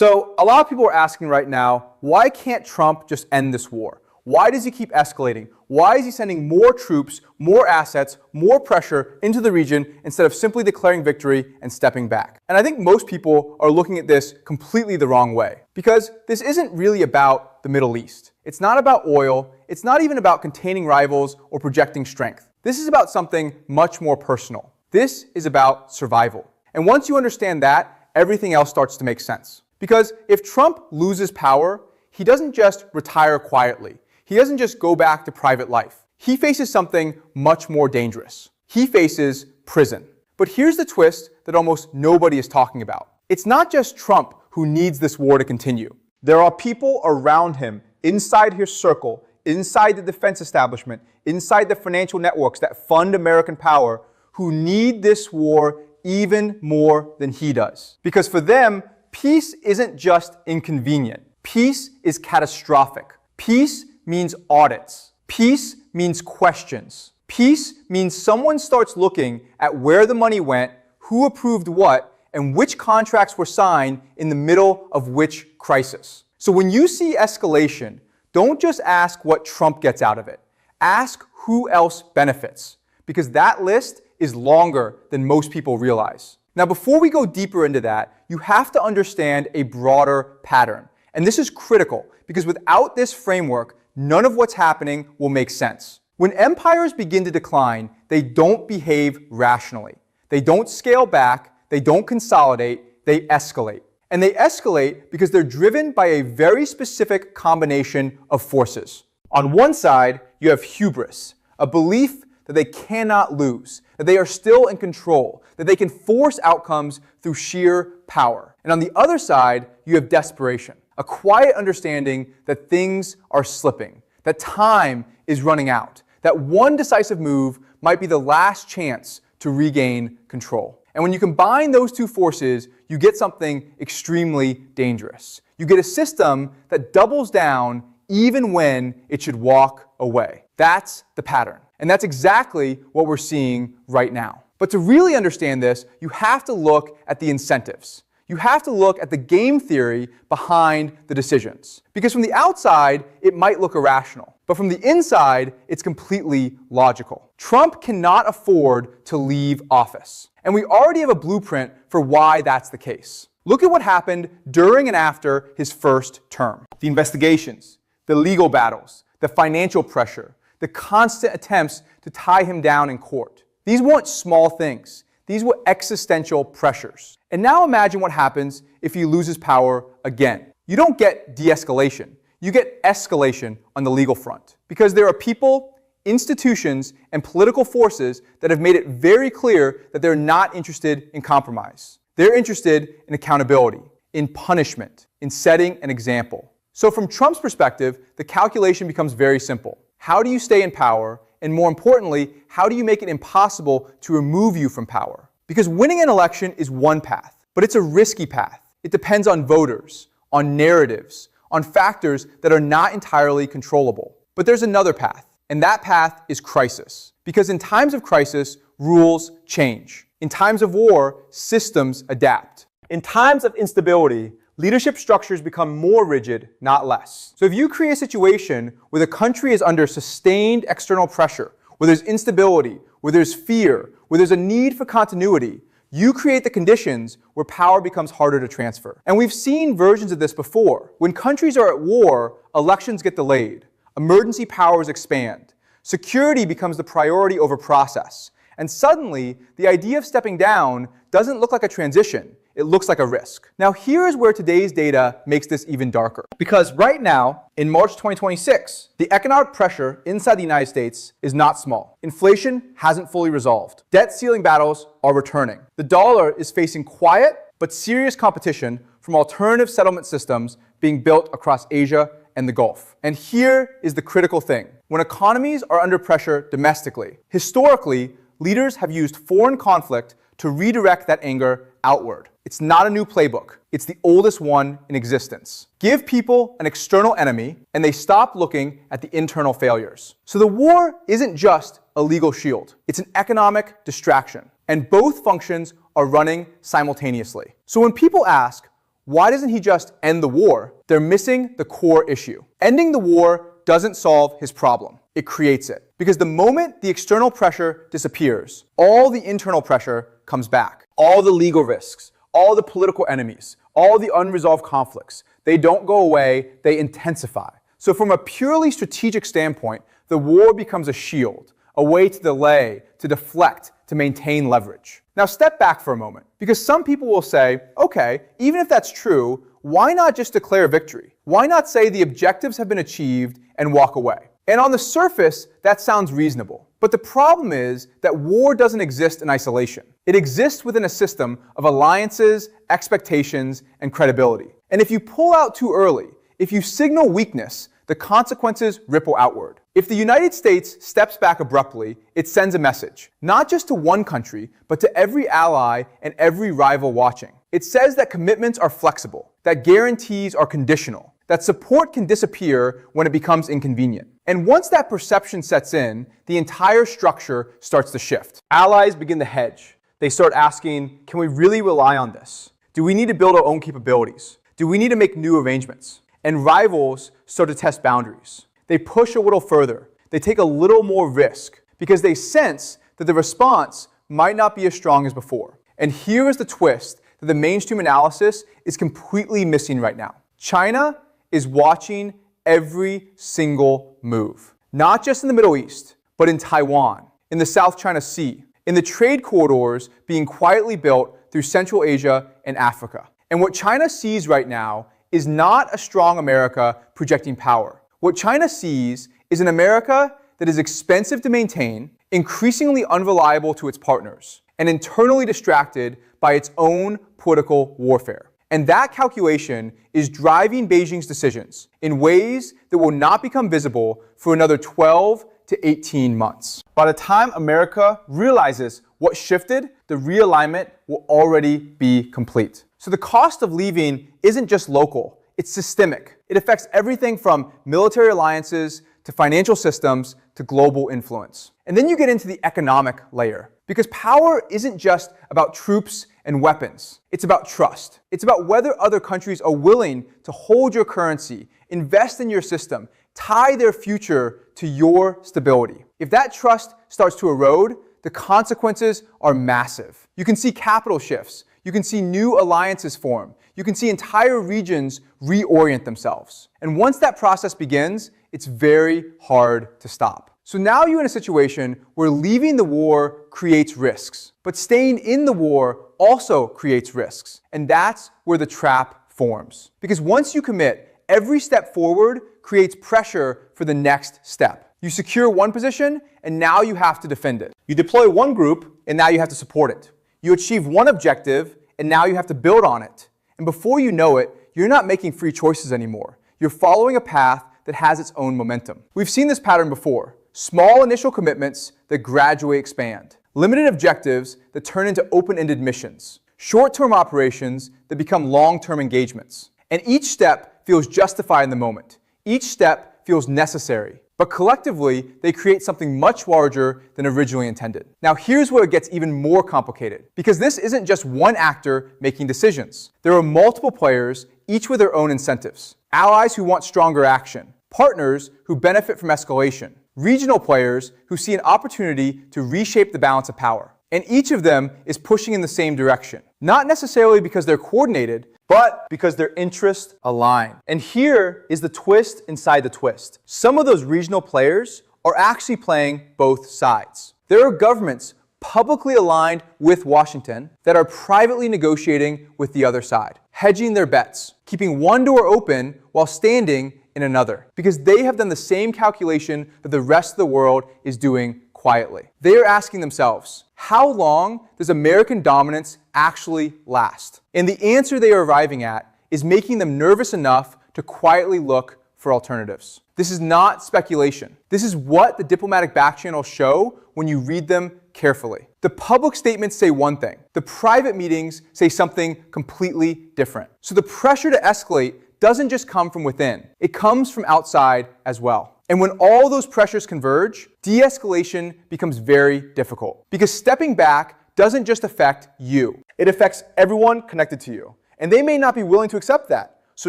So a lot of people are asking right now, why can't Trump just end this war? Why does he keep escalating? Why is he sending more troops, more assets, more pressure into the region instead of simply declaring victory and stepping back? And I think most people are looking at this completely the wrong way, because this isn't really about the Middle East. It's not about oil. It's not even about containing rivals or projecting strength. This is about something much more personal. This is about survival. And once you understand that, everything else starts to make sense. Because if Trump loses power, he doesn't just retire quietly. He doesn't just go back to private life. He faces something much more dangerous. He faces prison. But here's the twist that almost nobody is talking about. It's not just Trump who needs this war to continue. There are people around him, inside his circle, inside the defense establishment, inside the financial networks that fund American power, who need this war even more than he does. Because for them, peace isn't just inconvenient. Peace is catastrophic. Peace means audits. Peace means questions. Peace means someone starts looking at where the money went, who approved what, and which contracts were signed in the middle of which crisis. So when you see escalation, don't just ask what Trump gets out of it. Ask who else benefits, because that list is longer than most people realize. Now, before we go deeper into that, you have to understand a broader pattern. And this is critical, because without this framework, none of what's happening will make sense. When empires begin to decline, they don't behave rationally. They don't scale back, they don't consolidate, they escalate. And they escalate because they're driven by a very specific combination of forces. On one side, you have hubris, a belief that they cannot lose, that they are still in control, that they can force outcomes through sheer power. And on the other side, you have desperation, a quiet understanding that things are slipping, that time is running out, that one decisive move might be the last chance to regain control. And when you combine those two forces, you get something extremely dangerous. You get a system that doubles down even when it should walk away. That's the pattern. And that's exactly what we're seeing right now. But to really understand this, you have to look at the incentives. You have to look at the game theory behind the decisions. Because from the outside, it might look irrational. But from the inside, it's completely logical. Trump cannot afford to leave office. And we already have a blueprint for why that's the case. Look at what happened during and after his first term. The investigations, the legal battles, the financial pressure, the constant attempts to tie him down in court. These weren't small things. These were existential pressures. And now imagine what happens if he loses power again. You don't get de-escalation. You get escalation on the legal front. Because there are people, institutions, and political forces that have made it very clear that they're not interested in compromise. They're interested in accountability, in punishment, in setting an example. So from Trump's perspective, the calculation becomes very simple. How do you stay in power? And more importantly, how do you make it impossible to remove you from power? Because winning an election is one path, but it's a risky path. It depends on voters, on narratives, on factors that are not entirely controllable. But there's another path, and that path is crisis. Because in times of crisis, rules change. In times of war, systems adapt. In times of instability, leadership structures become more rigid, not less. So if you create a situation where the country is under sustained external pressure, where there's instability, where there's fear, where there's a need for continuity, you create the conditions where power becomes harder to transfer. And we've seen versions of this before. When countries are at war, elections get delayed, emergency powers expand, security becomes the priority over process, and suddenly the idea of stepping down doesn't look like a transition. It looks like a risk. Now here is where today's data makes this even darker. Because right now, in March 2026, the economic pressure inside the United States is not small. Inflation hasn't fully resolved. Debt ceiling battles are returning. The dollar is facing quiet but serious competition from alternative settlement systems being built across Asia and the Gulf. And here is the critical thing. When economies are under pressure domestically, historically, leaders have used foreign conflict to redirect that anger outward. It's not a new playbook. It's the oldest one in existence. Give people an external enemy, and they stop looking at the internal failures. So the war isn't just a legal shield. It's an economic distraction. And both functions are running simultaneously. So when people ask, why doesn't he just end the war? They're missing the core issue. Ending the war doesn't solve his problem. It creates it. Because the moment the external pressure disappears, all the internal pressure comes back. All the legal risks, all the political enemies, all the unresolved conflicts, they don't go away, they intensify. So from a purely strategic standpoint, the war becomes a shield, a way to delay, to deflect, to maintain leverage. Now step back for a moment, because some people will say, okay, even if that's true, why not just declare victory? Why not say the objectives have been achieved and walk away? And on the surface, that sounds reasonable. But the problem is that war doesn't exist in isolation. It exists within a system of alliances, expectations, and credibility. And if you pull out too early, if you signal weakness, the consequences ripple outward. If the United States steps back abruptly, it sends a message, not just to one country, but to every ally and every rival watching. It says that commitments are flexible, that guarantees are conditional, that support can disappear when it becomes inconvenient. And once that perception sets in, the entire structure starts to shift. Allies begin to hedge. They start asking, can we really rely on this? Do we need to build our own capabilities? Do we need to make new arrangements? And rivals start to test boundaries. They push a little further. They take a little more risk because they sense that the response might not be as strong as before. And here is the twist that the mainstream analysis is completely missing right now. China is watching every single move, not just in the Middle East, but in Taiwan, in the South China Sea, in the trade corridors being quietly built through Central Asia and Africa. And what China sees right now is not a strong America projecting power. What China sees is an America that is expensive to maintain, increasingly unreliable to its partners, and internally distracted by its own political warfare. And that calculation is driving Beijing's decisions in ways that will not become visible for another 12 to 18 months. By the time America realizes what shifted, the realignment will already be complete. So the cost of leaving isn't just local, it's systemic. It affects everything from military alliances to financial systems to global influence. And then you get into the economic layer, because power isn't just about troops and weapons. It's about trust. It's about whether other countries are willing to hold your currency, invest in your system, tie their future to your stability. If that trust starts to erode, the consequences are massive. You can see capital shifts. You can see new alliances form. You can see entire regions reorient themselves. And once that process begins, it's very hard to stop. So now you're in a situation where leaving the war creates risks, but staying in the war also creates risks. And that's where the trap forms. Because once you commit, every step forward creates pressure for the next step. You secure one position, and now you have to defend it. You deploy one group, and now you have to support it. You achieve one objective, and now you have to build on it. And before you know it, you're not making free choices anymore. You're following a path that has its own momentum. We've seen this pattern before. Small initial commitments that gradually expand. Limited objectives that turn into open-ended missions. Short-term operations that become long-term engagements. And each step feels justified in the moment. Each step feels necessary. But collectively, they create something much larger than originally intended. Now here's where it gets even more complicated, because this isn't just one actor making decisions. There are multiple players, each with their own incentives. Allies who want stronger action. Partners who benefit from escalation. Regional players who see an opportunity to reshape the balance of power. And each of them is pushing in the same direction. Not necessarily because they're coordinated, but because their interests align. And here is the twist inside the twist. Some of those regional players are actually playing both sides. There are governments publicly aligned with Washington that are privately negotiating with the other side, hedging their bets, keeping one door open while standing in another, because they have done the same calculation that the rest of the world is doing quietly. They are asking themselves, how long does American dominance actually last? And the answer they are arriving at is making them nervous enough to quietly look for alternatives. This is not speculation. This is what the diplomatic back channels show when you read them carefully. The public statements say one thing. The private meetings say something completely different. So the pressure to escalate doesn't just come from within. It comes from outside as well. And when all those pressures converge, de-escalation becomes very difficult. Because stepping back doesn't just affect you. It affects everyone connected to you. And they may not be willing to accept that. So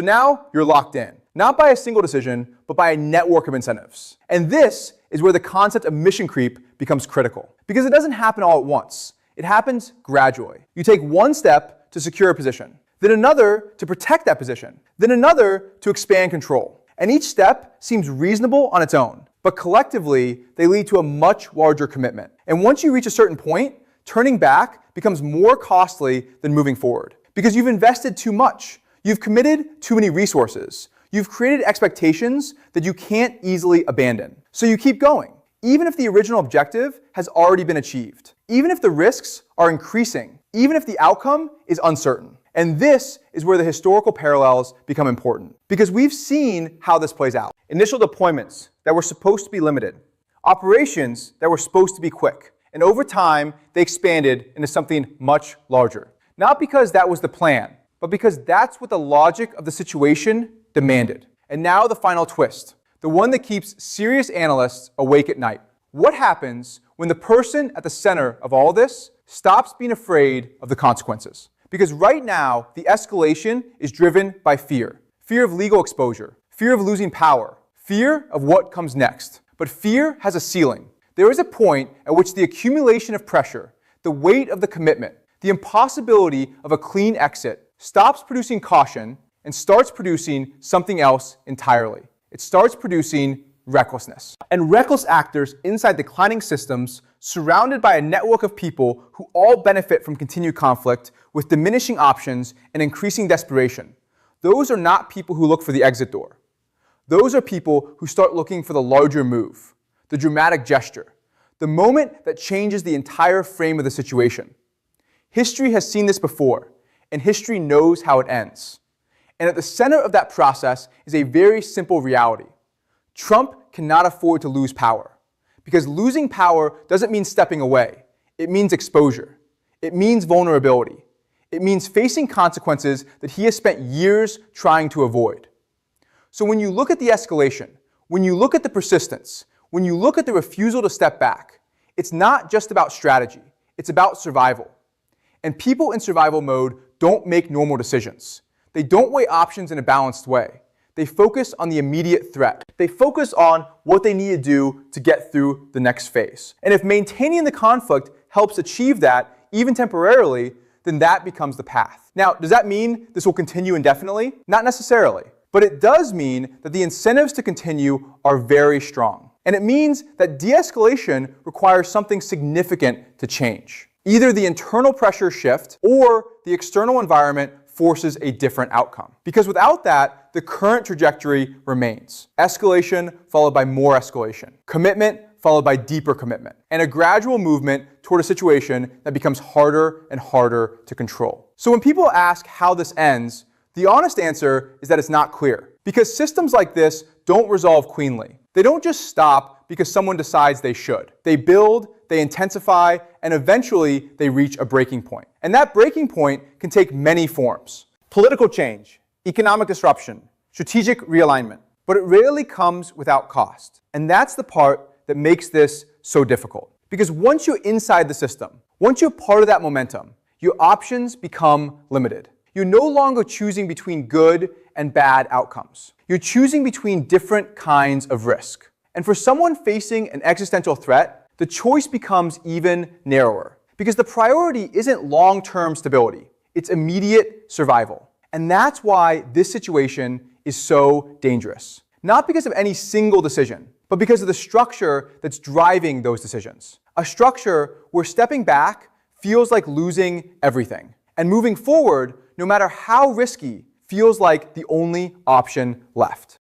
now you're locked in, not by a single decision, but by a network of incentives. And this is where the concept of mission creep becomes critical. Because it doesn't happen all at once. It happens gradually. You take one step to secure a position, then another to protect that position, then another to expand control. And each step seems reasonable on its own, but collectively, they lead to a much larger commitment. And once you reach a certain point, turning back becomes more costly than moving forward. Because you've invested too much. You've committed too many resources. You've created expectations that you can't easily abandon. So you keep going, even if the original objective has already been achieved, even if the risks are increasing, even if the outcome is uncertain. And this is where the historical parallels become important, because we've seen how this plays out. Initial deployments that were supposed to be limited, operations that were supposed to be quick, and over time, they expanded into something much larger. Not because that was the plan, but because that's what the logic of the situation demanded. And now the final twist, the one that keeps serious analysts awake at night. What happens when the person at the center of all this stops being afraid of the consequences? Because right now, the escalation is driven by fear. Fear of legal exposure, fear of losing power, fear of what comes next. But fear has a ceiling. There is a point at which the accumulation of pressure, the weight of the commitment, the impossibility of a clean exit stops producing caution and starts producing something else entirely. It starts producing recklessness. And reckless actors inside declining systems, surrounded by a network of people who all benefit from continued conflict with diminishing options and increasing desperation. Those are not people who look for the exit door. Those are people who start looking for the larger move, the dramatic gesture, the moment that changes the entire frame of the situation. History has seen this before, and history knows how it ends. And at the center of that process is a very simple reality. Trump cannot afford to lose power, because losing power doesn't mean stepping away. It means exposure. It means vulnerability. It means facing consequences that he has spent years trying to avoid. So when you look at the escalation, when you look at the persistence, when you look at the refusal to step back, it's not just about strategy. It's about survival. And people in survival mode don't make normal decisions. They don't weigh options in a balanced way. They focus on the immediate threat. They focus on what they need to do to get through the next phase. And if maintaining the conflict helps achieve that, even temporarily, then that becomes the path. Now, does that mean this will continue indefinitely? Not necessarily. But it does mean that the incentives to continue are very strong. And it means that de-escalation requires something significant to change. Either the internal pressures shift or the external environment forces a different outcome. Because without that, the current trajectory remains. Escalation followed by more escalation. Commitment followed by deeper commitment. And a gradual movement toward a situation that becomes harder and harder to control. So when people ask how this ends, the honest answer is that it's not clear. Because systems like this don't resolve cleanly. They don't just stop because someone decides they should. They build, they intensify, and eventually they reach a breaking point. And that breaking point can take many forms. Political change, economic disruption, strategic realignment. But it rarely comes without cost. And that's the part that makes this so difficult. Because once you're inside the system, once you're part of that momentum, your options become limited. You're no longer choosing between good and bad outcomes. You're choosing between different kinds of risk. And for someone facing an existential threat, the choice becomes even narrower. Because the priority isn't long-term stability, it's immediate survival. And that's why this situation is so dangerous. Not because of any single decision, but because of the structure that's driving those decisions. A structure where stepping back feels like losing everything. And moving forward, no matter how risky, feels like the only option left.